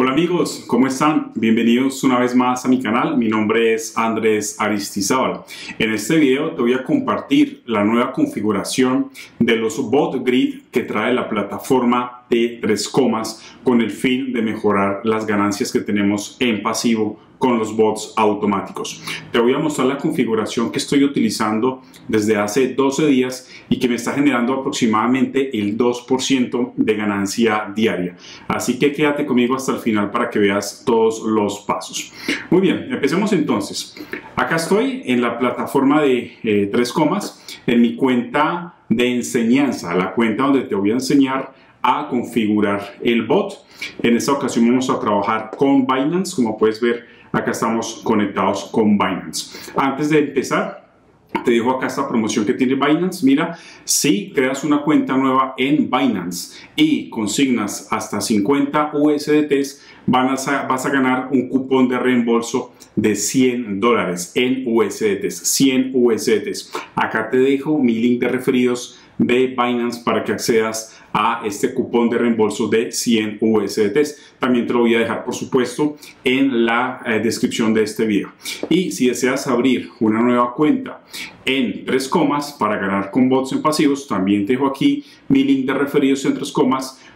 Hola amigos, ¿cómo están? Bienvenidos una vez más a mi canal. Mi nombre es Andrés Aristizábal. En este video te voy a compartir la nueva configuración de los bot grid que trae la plataforma de 3 con el fin de mejorar las ganancias que tenemos en pasivo con los bots automáticos. Te voy a mostrar la configuración que estoy utilizando desde hace 12 días y que me está generando aproximadamente el 2% de ganancia diaria. Así que quédate conmigo hasta el final para que veas todos los pasos. Muy bien, empecemos entonces. Acá estoy en la plataforma de 3 en mi cuenta de enseñanza, la cuenta donde te voy a enseñar a configurar el bot. En esta ocasión vamos a trabajar con Binance. Como puedes ver, acá estamos conectados con Binance. Antes de empezar, te dejo acá esta promoción que tiene Binance. Mira, si creas una cuenta nueva en Binance y consignas hasta 50 USDTs, vas a ganar un cupón de reembolso de $100 en USDTs. 100 USDTs. Acá te dejo mi link de referidos de Binance para que accedas a este cupón de reembolso de 100 USDTs. También te lo voy a dejar, por supuesto, en la descripción de este video. Y si deseas abrir una nueva cuenta en 3 para ganar con bots en pasivos, también te dejo aquí mi link de referidos en 3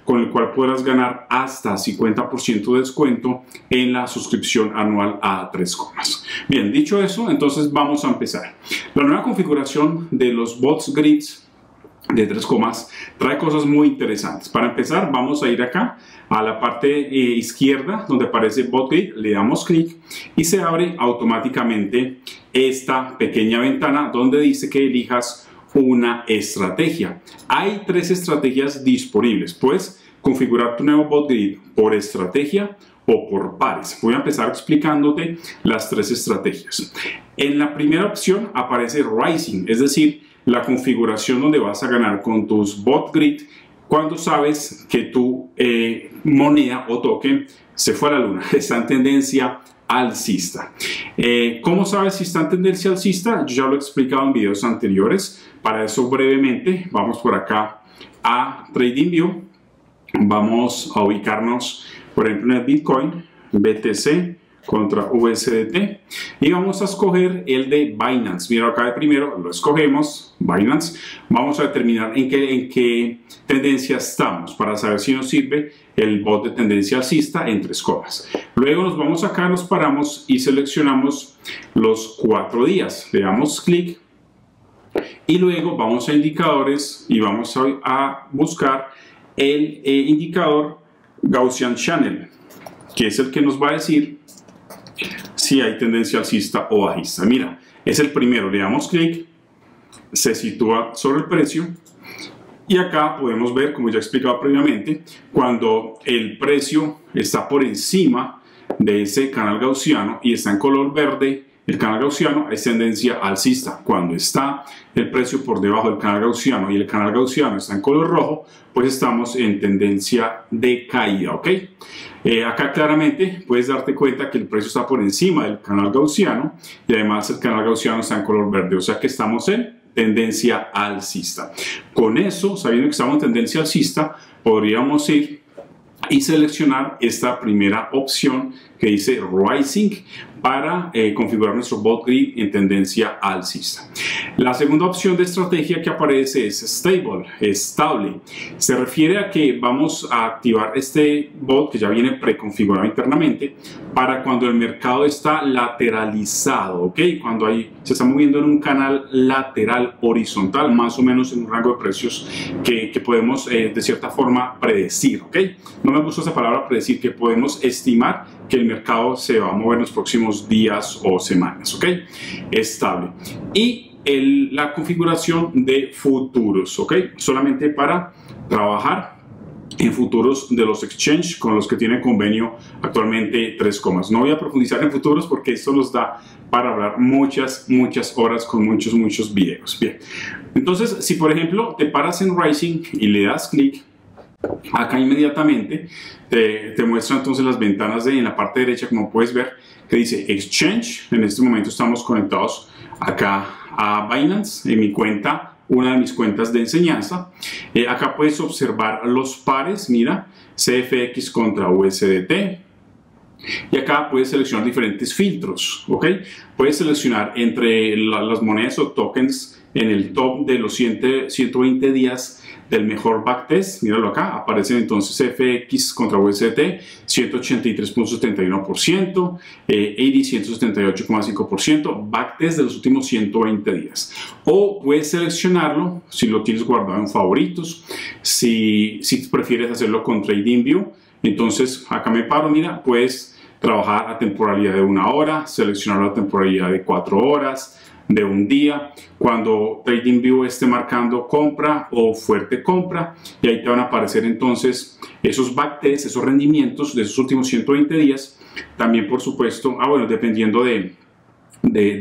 con el cual podrás ganar hasta 50% de descuento en la suscripción anual a 3 Bien, dicho eso, entonces vamos a empezar. La nueva configuración de los bots grids de 3 trae cosas muy interesantes. Para empezar, vamos a ir acá a la parte izquierda donde aparece bot grid, le damos clic y se abre automáticamente esta pequeña ventana donde dice que elijas una estrategia. Hay 3 estrategias disponibles. Puedes configurar tu nuevo bot grid por estrategia o por pares. Voy a empezar explicándote las 3 estrategias. En la primera opción aparece Rising, es decir, la configuración donde vas a ganar con tus bot grid cuando sabes que tu moneda o token se fue a la luna, está en tendencia alcista. ¿Cómo sabes si está en tendencia alcista? Yo ya lo he explicado en videos anteriores. Para eso, brevemente, vamos por acá a TradingView. Vamos a ubicarnos, por ejemplo, en el Bitcoin, BTC contra USDT, y vamos a escoger el de Binance. Mira, acá de primero lo escogemos, Binance. Vamos a determinar en qué tendencia estamos para saber si nos sirve el bot de tendencia alcista en 3 Luego nos vamos acá, nos paramos y seleccionamos los 4 días. Le damos clic y luego vamos a indicadores y vamos a buscar el indicador Gaussian Channel, que es el que nos va a decir si hay tendencia alcista o bajista. Mira, es el primero. Le damos clic, se sitúa sobre el precio y acá podemos ver, como ya he explicado previamente, cuando el precio está por encima de ese canal gaussiano y está en color verde, el canal gaussiano es tendencia alcista. Cuando está el precio por debajo del canal gaussiano y el canal gaussiano está en color rojo, pues estamos en tendencia de caída, ¿ok? Acá claramente puedes darte cuenta que el precio está por encima del canal gaussiano y además el canal gaussiano está en color verde, o sea que estamos en tendencia alcista. Con eso, sabiendo que estamos en tendencia alcista, podríamos ir y seleccionar esta primera opción que dice Rising para configurar nuestro bot grid en tendencia alcista. La segunda opción de estrategia que aparece es Stable, estable. Se refiere a que vamos a activar este bot que ya viene preconfigurado internamente para cuando el mercado está lateralizado, ¿ok? Cuando se está moviendo en un canal lateral horizontal, más o menos en un rango de precios que podemos de cierta forma predecir, ¿ok? No me gusta esa palabra predecir, que podemos estimar que el mercado se va a mover en los próximos días o semanas, ¿ok? Estable. Y la configuración de futuros, ¿ok? Solamente para trabajar en futuros de los exchange con los que tiene convenio actualmente 3 No voy a profundizar en futuros porque esto nos da para hablar muchas horas con muchos videos. Bien, entonces si por ejemplo te paras en Rising y le das clic, acá inmediatamente te muestra entonces las ventanas en la parte derecha, como puedes ver, que dice Exchange. En este momento estamos conectados acá a Binance, en mi cuenta, una de mis cuentas de enseñanza. Acá puedes observar los pares, mira, CFX contra USDT, Y acá puedes seleccionar diferentes filtros, ¿ok? Puedes seleccionar entre las monedas o tokens en el top de los 120 días del mejor backtest. Míralo acá, aparecen entonces FX contra USDT 183.71%, AD 178.5%, backtest de los últimos 120 días. O puedes seleccionarlo si lo tienes guardado en favoritos, si prefieres hacerlo con TradingView. Entonces acá me paro, mira, puedes trabajar a temporalidad de 1 hora, seleccionar la temporalidad de 4 horas, de un día, cuando TradingView esté marcando compra o fuerte compra, y ahí te van a aparecer entonces esos backtests, esos rendimientos de esos últimos 120 días. También, por supuesto, bueno, dependiendo de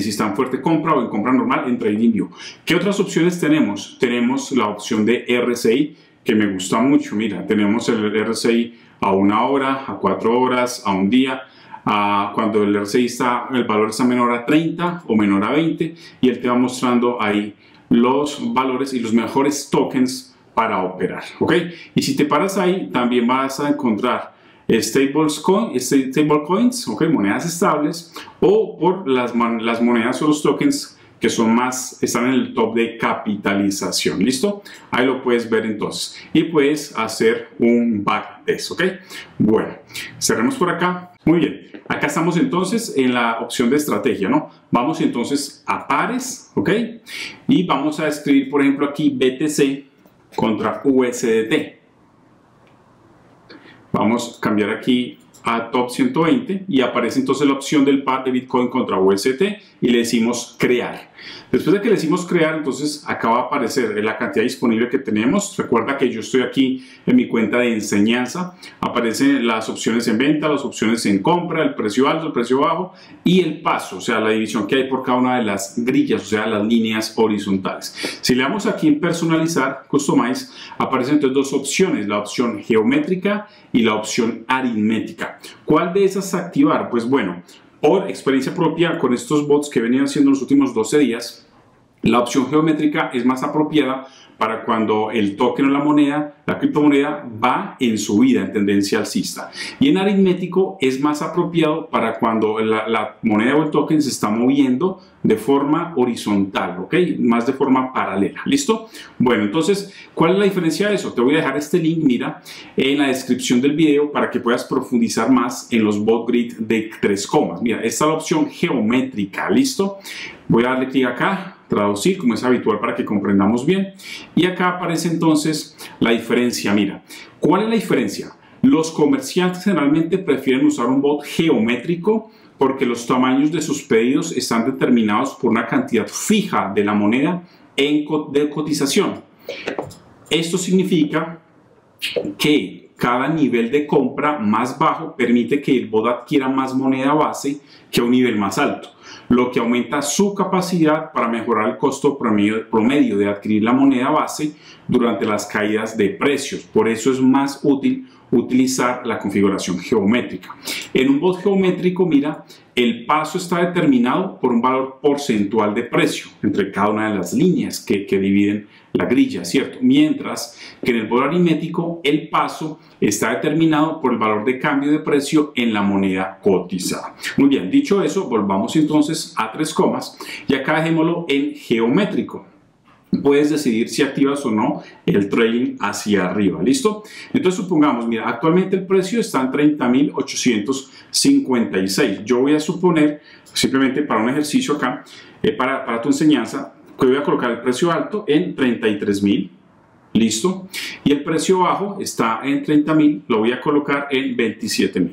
si están fuerte compra o en compra normal en TradingView. ¿Qué otras opciones tenemos? Tenemos la opción de RSI, que me gusta mucho. Mira, tenemos el RSI a 1 hora, a 4 horas, a un día, cuando el RSI el valor está menor a 30 o menor a 20, y él te va mostrando ahí los valores y los mejores tokens para operar, ¿ok? Y si te paras ahí, también vas a encontrar stablecoins, ¿ok? Monedas estables, o por las monedas o los tokens que están en el top de capitalización. ¿Listo? Ahí lo puedes ver entonces. Y puedes hacer un backtest, ¿ok? Bueno, cerremos por acá. Muy bien. Acá estamos entonces en la opción de estrategia, ¿no? Vamos entonces a pares, ¿ok? Y vamos a escribir, por ejemplo, aquí BTC contra USDT. Vamos a cambiar aquí a top 120 y aparece entonces la opción del par de Bitcoin contra USDT y le decimos crear. Después de que le decimos crear, entonces acá va a aparecer la cantidad disponible que tenemos. Recuerda que yo estoy aquí en mi cuenta de enseñanza. Aparecen las opciones en venta, las opciones en compra, el precio alto, el precio bajo y el paso, o sea, la división que hay por cada una de las grillas, o sea, las líneas horizontales. Si le damos aquí en personalizar, customize, aparecen entonces dos opciones, la opción geométrica y la opción aritmética. ¿Cuál de esas activar? Pues bueno, por experiencia propia con estos bots que venían haciendo los últimos 12 días, la opción geométrica es más apropiada para cuando el token o la moneda, la criptomoneda, va en subida, en tendencia alcista. Y en aritmético es más apropiado para cuando la moneda o el token se está moviendo de forma horizontal, ¿ok? Más de forma paralela, ¿listo? Bueno, entonces, ¿cuál es la diferencia de eso? Te voy a dejar este link, mira, en la descripción del video para que puedas profundizar más en los bot grid de 3 comas. Mira, esta es la opción geométrica, ¿listo? Voy a darle clic acá, traducir, como es habitual para que comprendamos bien. Y acá aparece entonces la diferencia. Mira, ¿cuál es la diferencia? Los comerciantes generalmente prefieren usar un bot geométrico porque los tamaños de sus pedidos están determinados por una cantidad fija de la moneda de cotización. Esto significa que cada nivel de compra más bajo permite que el bot adquiera más moneda base que a un nivel más alto, lo que aumenta su capacidad para mejorar el costo promedio de adquirir la moneda base durante las caídas de precios. Por eso es más útil utilizar la configuración geométrica. En un bot geométrico, mira, el paso está determinado por un valor porcentual de precio entre cada una de las líneas que dividen la grilla, ¿cierto? Mientras que en el bot aritmético el paso está determinado por el valor de cambio de precio en la moneda cotizada. Muy bien, dicho eso, volvamos entonces a 3 comas y acá dejémoslo en geométrico. Puedes decidir si activas o no el trading hacia arriba, ¿listo? Entonces supongamos, mira, actualmente el precio está en 30.856. Yo voy a suponer, simplemente para un ejercicio acá, para tu enseñanza, que voy a colocar el precio alto en 33.000, ¿listo? Y el precio bajo está en 30.000, lo voy a colocar en 27.000,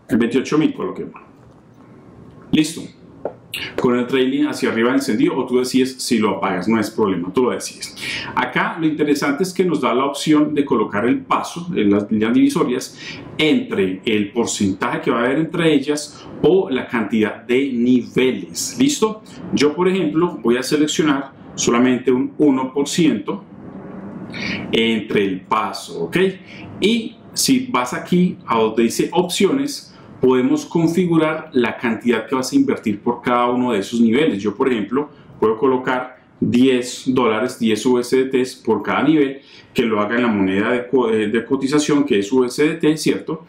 en 28.000 coloquémoslo. ¿Listo? Con el trading hacia arriba encendido, o tú decides si lo apagas, no es problema, tú lo decides. Acá lo interesante es que nos da la opción de colocar el paso en las líneas divisorias entre el porcentaje que va a haber entre ellas o la cantidad de niveles. ¿Listo? Yo, por ejemplo, voy a seleccionar solamente un 1% entre el paso, ¿ok? Y si vas aquí a donde dice opciones, podemos configurar la cantidad que vas a invertir por cada uno de esos niveles. Yo, por ejemplo, puedo colocar $10, 10 USDTs por cada nivel, que lo haga en la moneda de cotización, que es USDT, ¿cierto?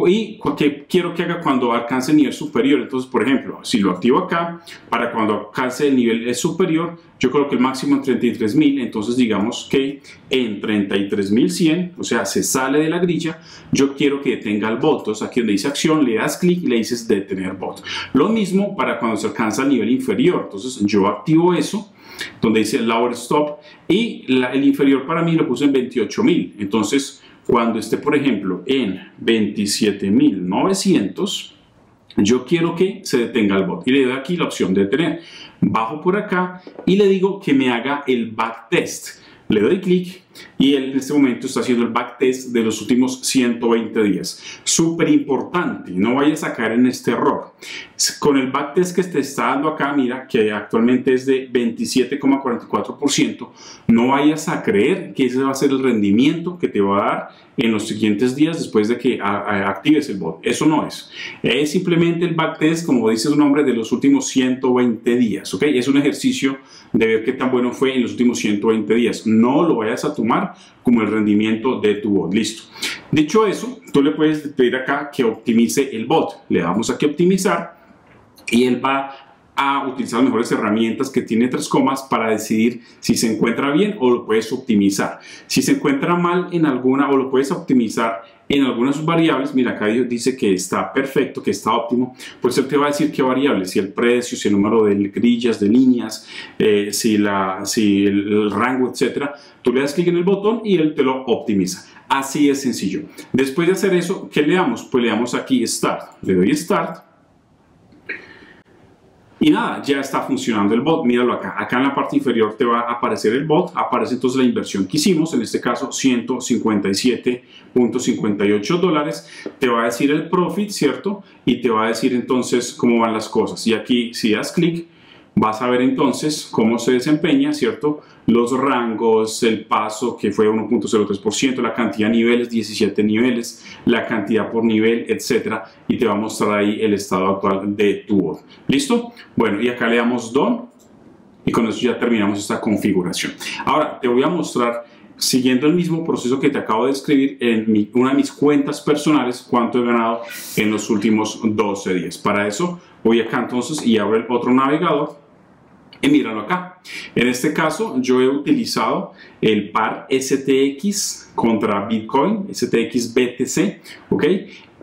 Y que quiero que haga cuando alcance el nivel superior. Entonces, por ejemplo, si lo activo acá, para cuando alcance el nivel superior, yo coloco el máximo en 33.000. Entonces, digamos que en 33.100, o sea, se sale de la grilla, yo quiero que detenga el bot. Entonces, aquí donde dice acción, le das clic y le dices detener bot. Lo mismo para cuando se alcanza el nivel inferior. Entonces, yo activo eso, donde dice lower stop, y el inferior para mí lo puse en 28.000. Entonces, cuando esté, por ejemplo, en 27.900, yo quiero que se detenga el bot y le doy aquí la opción de detener. Bajo por acá y le digo que me haga el backtest. Le doy clic y él en este momento está haciendo el backtest de los últimos 120 días. Súper importante, no vayas a caer en este error. Con el backtest que te está dando acá, mira que actualmente es de 27,44%, no vayas a creer que ese va a ser el rendimiento que te va a dar en los siguientes días después de que actives el bot. Eso no es. Es simplemente el backtest, como dice su nombre, de los últimos 120 días. ¿Ok? Es un ejercicio de ver qué tan bueno fue en los últimos 120 días. No lo vayas a tomar como el rendimiento de tu bot. Listo. Dicho eso, tú le puedes pedir acá que optimice el bot. Le damos aquí optimizar y él va a utilizar las mejores herramientas que tiene 3 comas para decidir si se encuentra bien o lo puedes optimizar. Si se encuentra mal en alguna o lo puedes optimizar en algunas variables, mira acá dice que está perfecto, que está óptimo, pues él te va a decir qué variables, si el precio, si el número de grillas, de líneas, si el rango, etcétera. Tú le das clic en el botón y él te lo optimiza. Así es sencillo. Después de hacer eso, ¿qué le damos? Pues le damos aquí Start. Le doy Start. Y nada, ya está funcionando el bot. Míralo acá. Acá en la parte inferior te va a aparecer el bot. Aparece entonces la inversión que hicimos. En este caso, $157.58. Te va a decir el profit, ¿cierto? Y te va a decir entonces cómo van las cosas. Y aquí, si das clic, vas a ver entonces cómo se desempeña, ¿cierto? Los rangos, el paso que fue 1.03%, la cantidad de niveles, 17 niveles, la cantidad por nivel, etcétera, y te va a mostrar ahí el estado actual de tu bot. ¿Listo? Bueno, y acá le damos Done y con eso ya terminamos esta configuración. Ahora te voy a mostrar, siguiendo el mismo proceso que te acabo de describir, en una de mis cuentas personales, cuánto he ganado en los últimos 12 días. Para eso voy acá entonces y abro el otro navegador. Y míralo acá. En este caso yo he utilizado el par STX contra Bitcoin, STX BTC, ¿ok?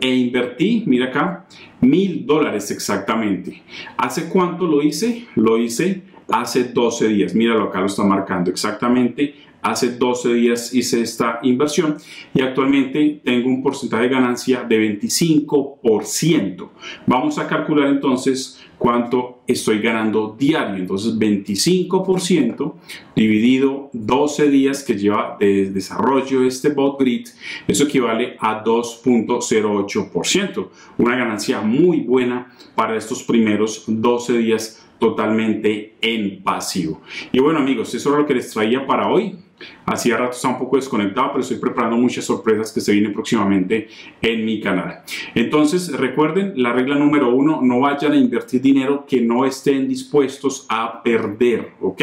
E invertí, mira acá, $1,000 exactamente. ¿Hace cuánto lo hice? Lo hice hace 12 días. Míralo acá, lo está marcando exactamente. Hace 12 días hice esta inversión y actualmente tengo un porcentaje de ganancia de 25%. Vamos a calcular entonces cuánto estoy ganando diario. Entonces 25% dividido 12 días que lleva de desarrollo este BotGrid, eso equivale a 2.08%. Una ganancia muy buena para estos primeros 12 días totalmente en pasivo. Y bueno amigos, eso era lo que les traía para hoy. Hacía rato estaba un poco desconectado, pero estoy preparando muchas sorpresas que se vienen próximamente en mi canal. Entonces recuerden la regla número 1, no vayan a invertir dinero que no estén dispuestos a perder, ¿ok?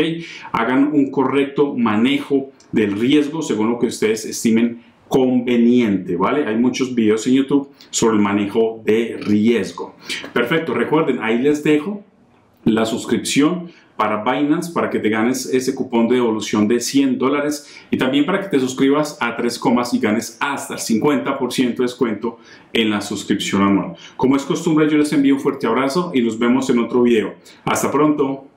Hagan un correcto manejo del riesgo según lo que ustedes estimen conveniente, ¿vale? Hay muchos videos en YouTube sobre el manejo de riesgo. Perfecto, recuerden, ahí les dejo la suscripción para Binance para que te ganes ese cupón de devolución de $100 y también para que te suscribas a 3 comas y ganes hasta el 50% de descuento en la suscripción anual. Como es costumbre, yo les envío un fuerte abrazo y nos vemos en otro video. Hasta pronto.